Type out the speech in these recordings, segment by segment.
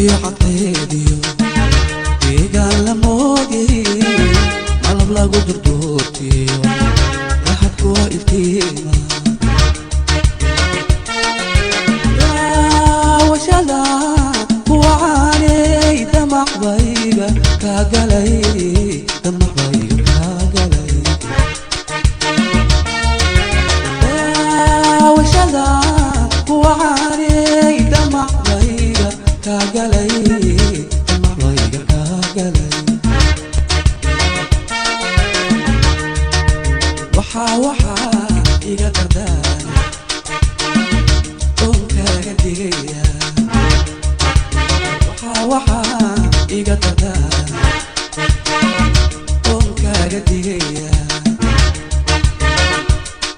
iyo xaqeediyo deegaan la moogay malab lagu durduurtiyo raxadkoo iftiima daawashada kuwacaaney damacbayga kaa galay damacbayga kaa galay daawashada kuwacaaney damacbayga kaa galay damacbayga kaa galay waxaa iga qardaan oon kaaga digaya waxaa iga qardaan oon kaaga digaya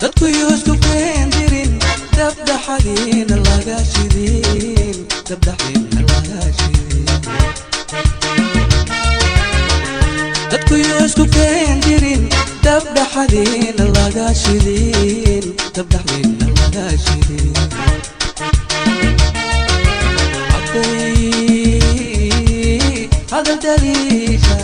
dadku yuusku keen jirin dabdhaxadiina laga shidin dabdhaxdiina laga shidin dadku yuusku keen jirin dabdhaxadiina laga shidin dabdhaxdiina laga shidin hadal daliisha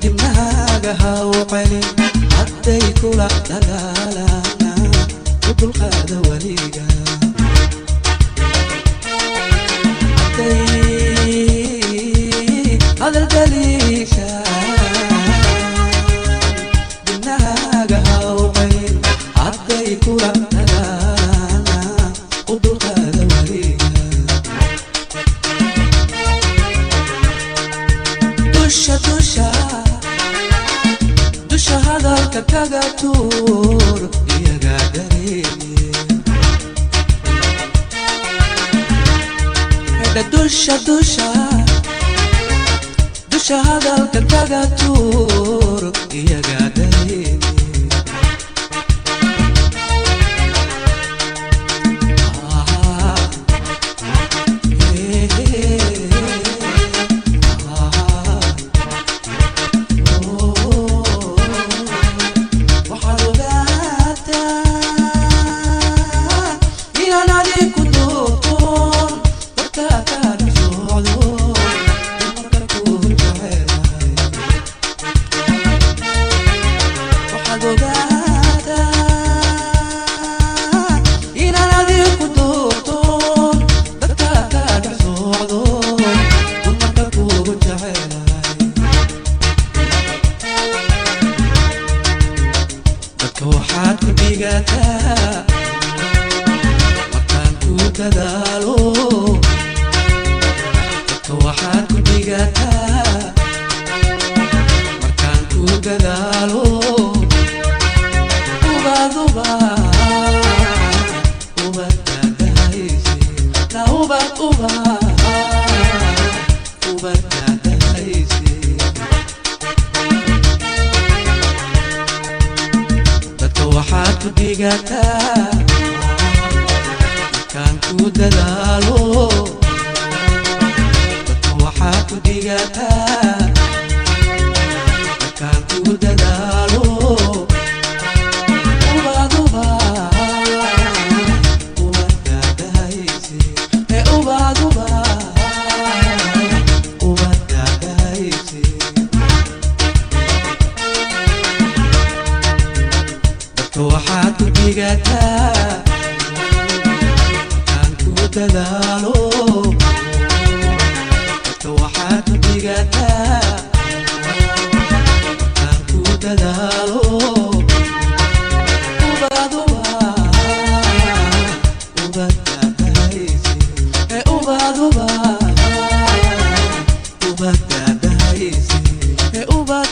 dibnahaaga ha u celin hadday kula dagaalana u dulqaada weliga hadal daliisha dibnahaaga ha u celin hadday kula dagaalana u dulqaada weliga dusha hadalka kaga tuur iyaga dareemi dusha hadalka kaga tuur iyaga dareemi waxaad ku dhigataa markaan ku dadaalo dadka waxaad ku dhigataa markaan ku dadaalo ubaduba ubadadahayse na ubadadahayse waxaad ku dhigataa markaan ku dadaalo dadka waxaad ku dhigataa markaan ku dadaalo ubaduba ubadadahayse ubaduba ubadadahayse waxaad ku dhigataa markaan ku dadaalo dadka waxaad ku dhigataa markaan ku dadaalo ubaduba ubadadahayse ubaduba ubadadahayse ubad